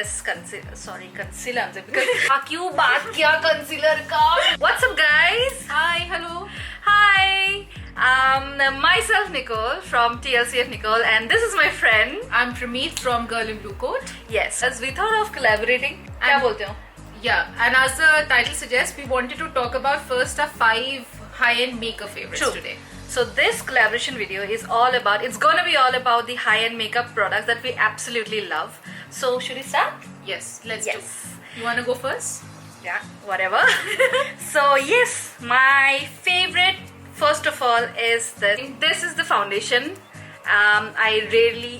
less concealer because क्यों बात किया concealer का? What's up guys? Hi, hello. Hi. Myself Nicole from TLCF Nicole, and this is my friend. I'm Prameet from Girl in Blue Coat. Yes, as we thought of collaborating. क्या बोलते हो? Yeah, and as the title suggests, we wanted to talk about first our 5 high-end makeup favorites True. today. So this collaboration video is all about, it's gonna be all about the high-end makeup products that we absolutely love. So should we start? Yes, let's Yes. do. You wanna go first? Yeah, whatever. So yes, my favorite first of all is this is the foundation. I really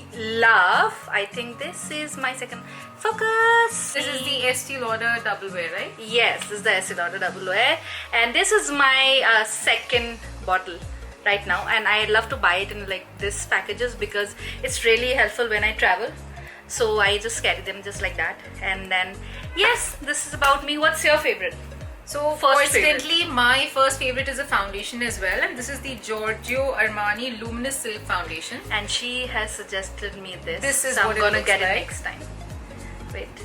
love. I think this is my second focus. This is the Estee Lauder Double Wear, right? Yes, this is the Estee Lauder Double Wear, and this is my second bottle right now, and I love to buy it in like this packages because it's really helpful when I travel. So I just carry them just like that. And then yes, this is about me. What's your favorite? So coincidentally, my first favorite is a foundation as well, and this is the Giorgio Armani Luminous Silk Foundation. And she has suggested me this. This is so what I'm it gonna looks get like. it next time. Wait.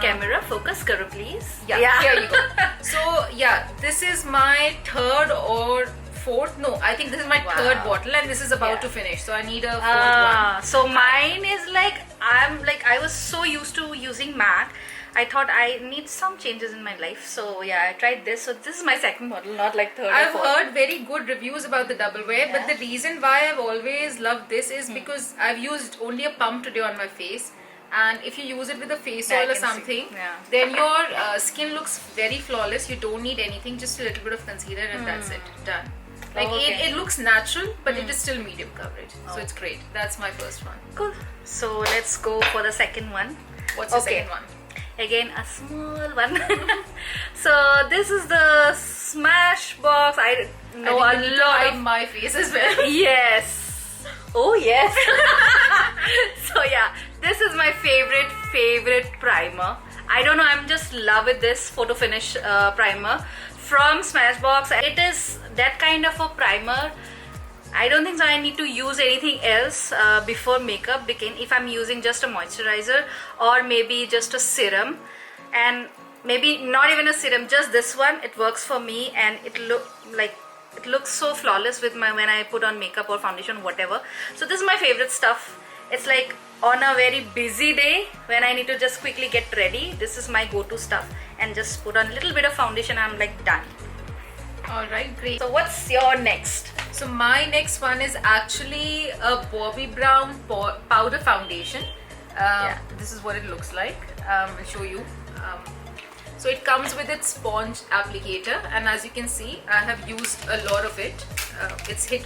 Camera focus karo please. Yeah, here you go. So yeah, this is my third or fourth. No, I think this is my third bottle, and this is about to finish. So I need a fourth one. So mine is like I was so used to using MAC. I thought I need some changes in my life. So yeah, I tried this. So this is my second bottle, not like third I've or fourth. heard very good reviews about the double wear, but the reason why I've always loved this is because I've used only a pump today on my face, and if you use it with a face Yeah, I oil or can see. something, Yeah. then your skin looks very flawless. You don't need anything, just a little bit of concealer, and that's it, done. Like it looks natural, but it is still medium coverage, so it's great. That's my first one. Cool. So let's go for the second one. What's the second one? Again, a small one. So this is the Smashbox. I know I a need to lot hide of. my face as well. Yes. Oh yes. So yeah, this is my favorite primer. I don't know, I'm just love with this photo finish primer from Smashbox. It is that kind of a primer. I don't think so I need to use anything else before makeup begin if I'm using just a moisturizer or maybe just a serum, and maybe not even a serum, just this one. It works for me, and it looks so flawless with my when I put on makeup or foundation, whatever. So this is my favorite stuff. It's like on a very busy day when I need to just quickly get ready, this is my go-to stuff, and just put on a little bit of foundation, I'm like done. Alright, great. So what's your next? So my next one is actually a Bobbi Brown powder foundation. This is what it looks like. I'll show you. So it comes with its sponge applicator, and as you can see, I have used a lot of it.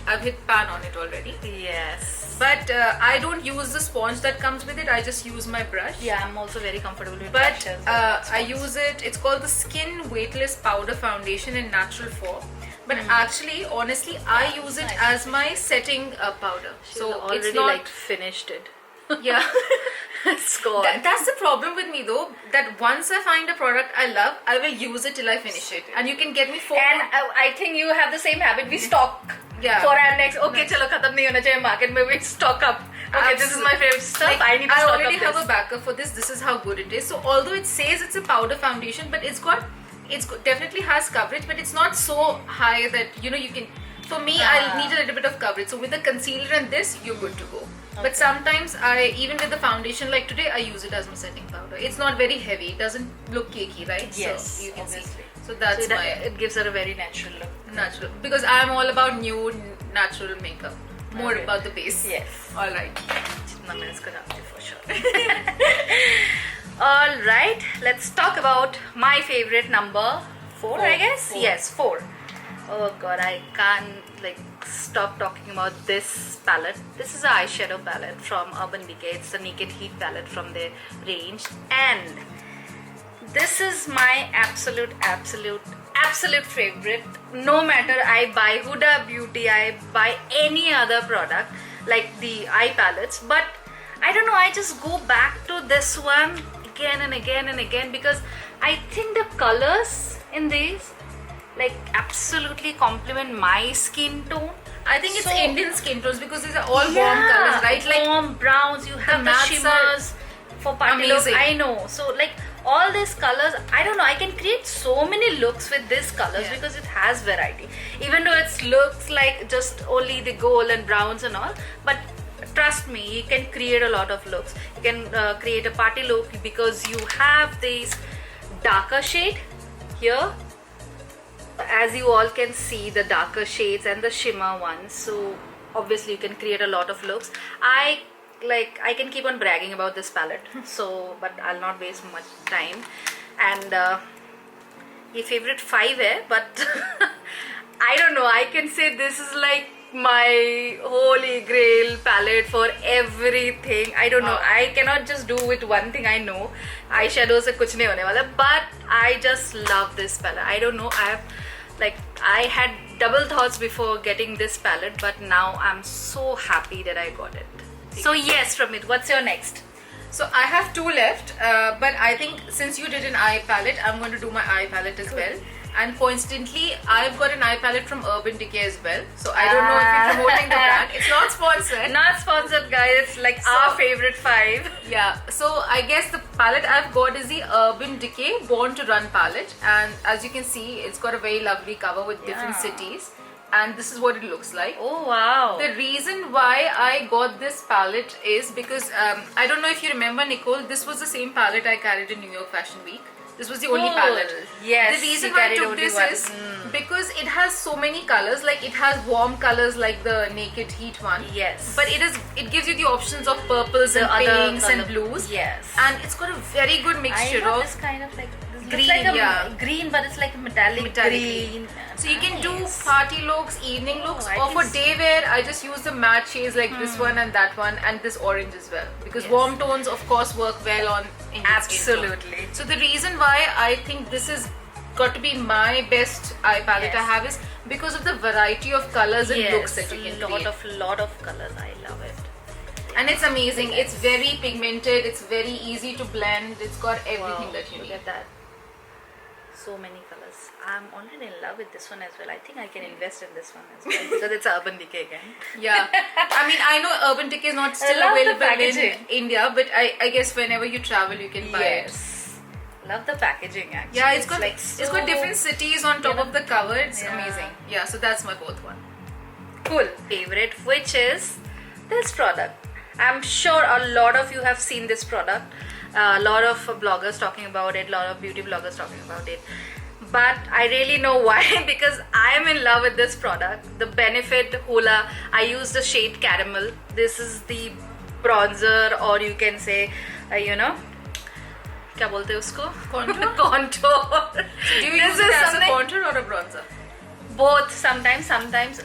I've hit pan on it already. Yes. But I don't use the sponge that comes with it. I just use my brush. Yeah, I'm also very comfortable with But brushes. I use it. It's called the Skin Weightless Powder Foundation in natural form. But actually, honestly, I use it as my setting powder. She's so already it's not like finished it. yeah. It's gone. That's the problem with me though. That once I find a product I love, I will use it till I finish it. And you can get me 4. And I think you have the same habit. We stock Yeah. for our next. Okay, chalo khatam nahi hona chahiye market mein. We stock up. Okay, this is my favorite stuff. Like, I need to I stock already up have this. a backup for this. This is how good it is. So although it says it's a powder foundation, but definitely has coverage, but it's not so high that you can. For me, I need a little bit of coverage. So with the concealer and this, you're good to go. But sometimes even with the foundation, like today, I use it as my setting powder. It's not very heavy. It doesn't look cakey, right? Yes, So you can see. obviously. So that's So my it gives her a very natural look. natural. Because I'm all about nude, natural makeup. More Okay. about the base. Yes. All right. Jitna main isko janti for sure. All right, let's talk about my favorite number 4, I guess. 4. Yes, 4. Oh god, I can't stop talking about this palette. This is an eyeshadow palette from Urban Decay. It's the Naked Heat palette from their range, and this is my absolute favorite. No matter I buy Huda Beauty, I buy any other product like the eye palettes, but I don't know, I just go back to this one again and again and again because I think the colors in these absolutely complement my skin tone. I think it's So- Indian skin tones because these are all warm colors, right? Like warm browns, you have the mattes are shimmers, for party look. Amazing. I know. So like all these colors, I don't know. I can create so many looks with these colors Yeah. because it has variety. Even though it looks like just only the gold and browns and all, but trust me, you can create a lot of looks. You can create a party look because you have this darker shade here. As you all can see, the darker shades and the shimmer ones. So obviously you can create a lot of looks. I can keep on bragging about this palette, so but I'll not waste much time. And ये favorite 5 है, but I don't know, I can say this is like my holy grail palette for everything. I don't know, I cannot just do with one thing. I know eyeshadow से कुछ नहीं होने वाला, but I just love this palette. I don't know, I had double thoughts before getting this palette, but now I'm so happy that I got it. So yes, Pramit, what's your next? So I have 2 left, but I think since you did an eye palette, I'm going to do my eye palette as well. And coincidentally, I've got an eye palette from Urban Decay as well. So I don't know if you're promoting the brand. It's not sponsored. Not sponsored, guys. It's like our favorite 5. Yeah, so I guess the palette I've got is the Urban Decay Born to Run palette, and as you can see, it's got a very lovely cover with different cities, and this is what it looks like. Oh wow. The reason why I got this palette is because I don't know if you remember, Nicole, this was the same palette I carried in New York Fashion Week. This was the only Cool. palette. Yes, The reason you why I carried took only this one. is because it has so many colors. Like it has warm colors like the Naked Heat one. Yes. But it gives you the options of purples and other pinks and color- blues. Yes. And it's got a very good I mixture love of this kind of like this green, looks like a yeah. green, but it's like a metallic green. So you can do Nice. party looks, evening looks, I or can for day wear. I just use the matte shades like this one and that one, and this orange as well, because Yes. warm tones of course work well on Indian skin tone. Absolutely. So the reason why I think this is got to be my best eye palette I Yes. have is because of the variety of colors and Yes, looks that you can create. lot of colors. I love it. And it's amazing. It's very pigmented. It's very easy to blend. It's got everything Wow, that you look need. at that. So many colors. I'm already in love with this one as well. I think I can invest in this one as well because it's Urban Decay again. Yeah, I mean, I know Urban Decay is not still love the available in packaging. India, but I guess whenever you travel, you can buy it. Yes. Love the packaging actually. Yeah, it's got like it's got different cities on top of the cover. It's Yeah. amazing. Yeah, so that's my fourth one. cool favorite, which is this product. I'm sure a lot of you have seen this product. A lot of bloggers talking about it, a lot of beauty bloggers talking about it. But I really know why, because I am in love with this product. The Benefit Hoola, I use the shade Caramel. This is the bronzer, or you can say, क्या बोलते हैं उसको? Contour? Contour. Do you This use it is as a something- contour or a bronzer? Both, sometimes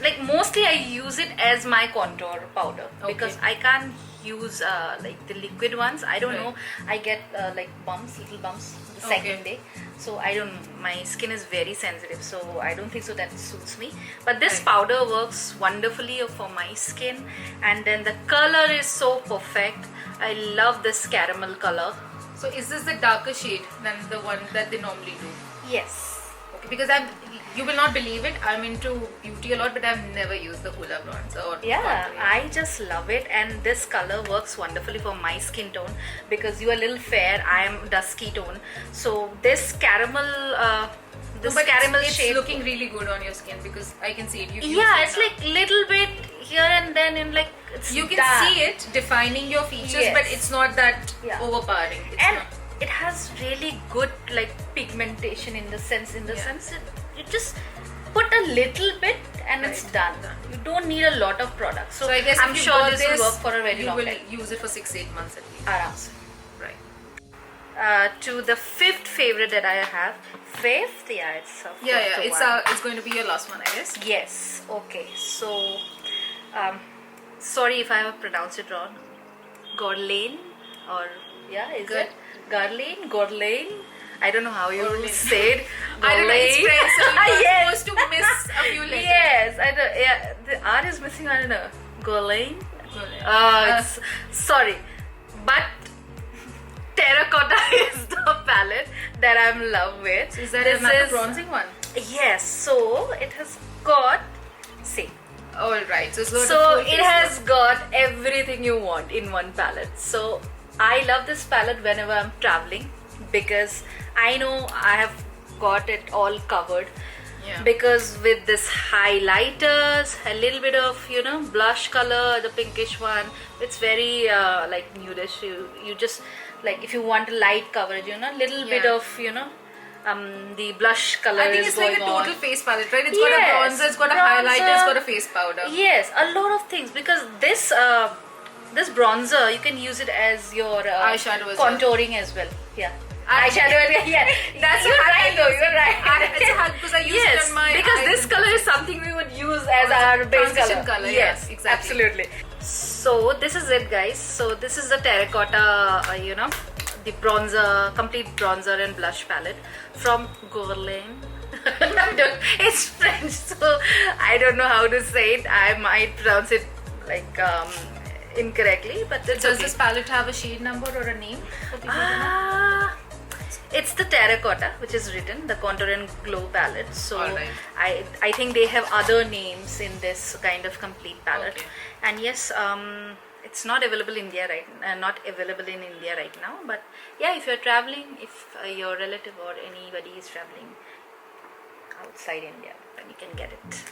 like mostly I use it as my contour powder because I can't use like the liquid ones. I don't Right. know, I get like little bumps the Okay. second day, so I don't, my skin is very sensitive, so I don't think so that suits me. But this Right. powder works wonderfully for my skin, and then the color is so perfect. I love this caramel color. So is this the darker shade than the one that they normally do? Yes. Okay, because you will not believe it, I'm into beauty a lot, but I've never used the Hoola bronzer or Yeah, contour. I just love it, and this color works wonderfully for my skin tone because you are a little fair, I am dusky tone. So this caramel, this But caramel it's shade, looking really good on your skin because I can see it. You've used yeah, it it's now. like little bit here and then, in like it's You can dark. see it defining your features, Yes. but it's not that Yeah. overpowering. It's and not. it has really good like pigmentation in the sense you just put a little bit and it's Right. done. You don't need a lot of products. So, So I guess I'm if you sure got this will work for a very you long will time. use it for 6-8 months at least. Aram se. Right. To the fifth favorite that I have. Fifth? Yeah, it's a Yeah, fifth yeah. one. It's going to be your last one, I guess. Yes. Okay. So, sorry if I have pronounced it wrong. Gorlane, or yeah, is Good. it Garlane? Gorlane? I don't know how you Gorlane. say it. I don't know. It's Gorlane. French, so you're Yes. supposed to miss a few letters. Yes, I don't. Yeah, the R is missing. I don't know. Gorlane. Gorlane. It's sorry, but terracotta is the palette that I'm in love with. Is that This another is- bronzing one? Yes, so it has got, see, All right. So, it's got a so full it face has look. got everything you want in one palette. So I love this palette whenever I'm traveling because I know I have got it all covered. Yeah. Because with this highlighters, a little bit of blush color, the pinkish one, it's very like nudish. You just like if you want a light coverage, little bit Yeah. of the blush color. I think is it's like a going on. total face palette, right? It's Yes, got a bronzer, it's got a highlighter, it's got a face powder. Yes, a lot of things because this bronzer you can use it as your Eyeshadow as well. contouring as well. Yeah. I- Eyeshadow, yeah. That's you're what I right though, you're right. It's a hug because I use Yes, it on my because eyes this and- color is something we would use as Oh, our it's a base transition color. color, Yes, yeah, exactly. absolutely. So this is it, guys. So this is the terracotta, the bronzer, complete bronzer and blush palette from Guerlain. It's French, so I don't know how to say it. I might pronounce it like incorrectly, but it's Does okay. this palette have a shade number or a name for people to know? Ah, it's the terracotta which is written, the contour and glow palette. So Alright. I think they have other names in this kind of complete palette. Okay. And yes, it's not available in India not available in India right now. But yeah, if you're traveling, if your relative or anybody is traveling outside India, then you can get it.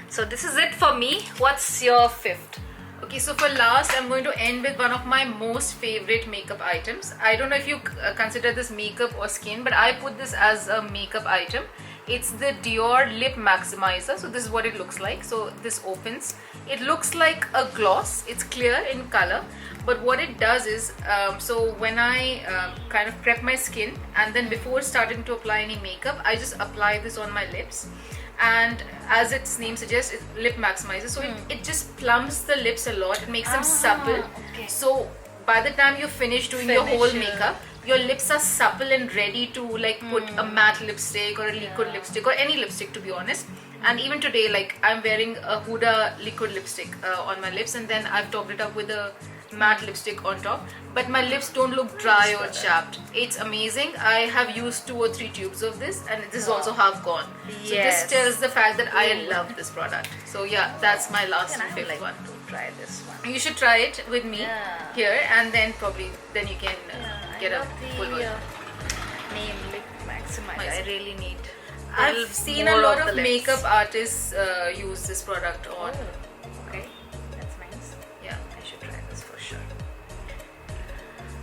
So this is it for me. What's your fifth? Okay, so for last, I'm going to end with one of my most favorite makeup items. I don't know if you consider this makeup or skin, but I put this as a makeup item. It's the Dior Lip Maximizer. So this is what it looks like. So this opens. It looks like a gloss. It's clear in color. But what it does is, so when I kind of prep my skin and then before starting to apply any makeup, I just apply this on my lips. And as its name suggests, it's lip maximizer, so it just plumps the lips a lot. It makes them supple. Okay. So by the time you finish doing your whole Finish, makeup, your lips are supple and ready to like put a matte lipstick or a liquid lipstick or any lipstick, to be honest. And even today, like I'm wearing a Huda liquid lipstick on my lips, and then I've topped it up with a matte lipstick on top, but my lips don't look dry or chapped. It's amazing. I have used 2 or 3 tubes of this, and this is also half gone. So Yes. this tells the fact that I love this product. So yeah, that's my last And I and would fifth like one. to try this one. You should try it with me Yeah. here, and then probably then you can get I a love full the version. name Lip Maximizer. I really need. I've seen a more lot the of lips. makeup artists use this product on. Oh, okay, that's nice. Yeah, I should try this for sure.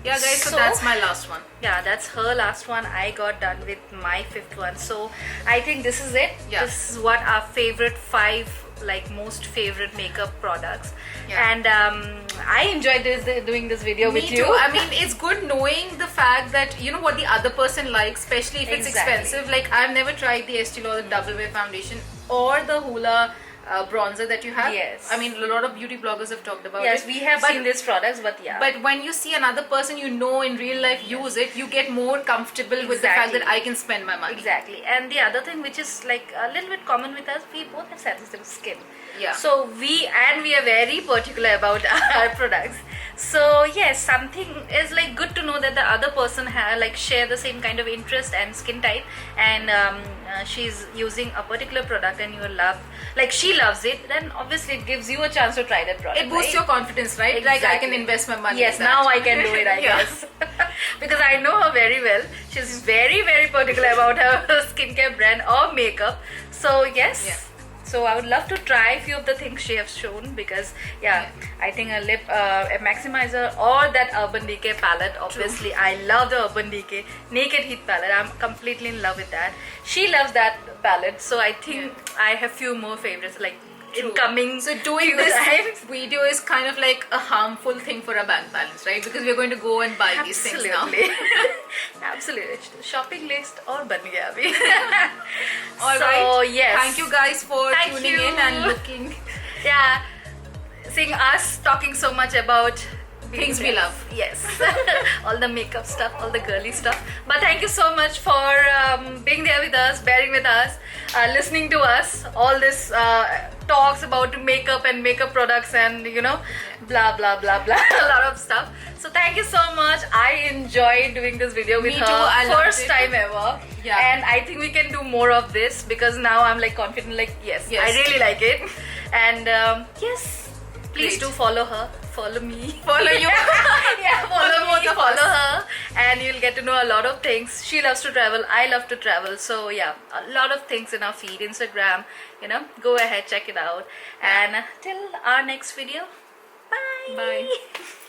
yeah, guys. So So- that's my last one. Yeah, that's her last one. I got done with my fifth one. So I think this is it. Yeah. This is what our favorite 5 like most favorite makeup products. Yeah. And I enjoyed doing this video Me with too. you. I mean, it's good knowing the fact that you know what the other person likes, especially if it's Exactly. expensive. Like I've never tried the Estee Lauder Double Wear Foundation or the Hoola bronzer that you have. Yes. I mean, a lot of beauty bloggers have talked about Yes, it. we have But- seen these products, but yeah. But when you see another person you know in real life use it, you get more comfortable with the fact Exactly. that I can spend my money. Exactly. And the other thing which is like a little bit common with us, we both have sensitive skin. Yeah. So we are very particular about our products. So yes, something is like good to know that the other person like share the same kind of interest and skin type, and she's using a particular product and you love, like she loves it, then obviously it gives you a chance to try that product. It boosts right? your confidence, right? Like I can Exactly. invest my money. Yes, in that. now I can do it, I Yeah. guess. Because I know her very well. She's very, very particular about her skincare brand or makeup. So, yes. Yeah. So, I would love to try a few of the things she has shown because, yeah, I think a lip a maximizer or that Urban Decay palette. Obviously, I love the Urban Decay Naked Heat palette. I'm completely in love with that. She loves that palette. So, I think I have few more favorites like incoming. So doing few this times. video is kind of like a harmful thing for our bank balance, right? Because we're going to go and buy these things now. Absolutely. Absolutely. Shopping list और बन गया अभी. All So, right. yes. Thank you guys for Thank tuning you. in and looking Yeah. Seeing us talking so much about things we love. Yes. All the makeup stuff, all the girly stuff. But thank you so much for being there with us, bearing with us, listening to us. All this talks about makeup and makeup products and blah blah blah blah a lot of stuff. So thank you so much. I enjoyed doing this video with Me her. too, I loved First it. time ever. Yeah. And I think we can do more of this because now I'm like confident, like yes. I Yes. really like it. And yes, please Great. do follow her. follow me. Follow you. Yeah, Follow both me, of follow us. her, and you'll get to know a lot of things. She loves to travel, I love to travel, so yeah, a lot of things in our feed, Instagram, go ahead, check it out. And till our next video, bye. Bye.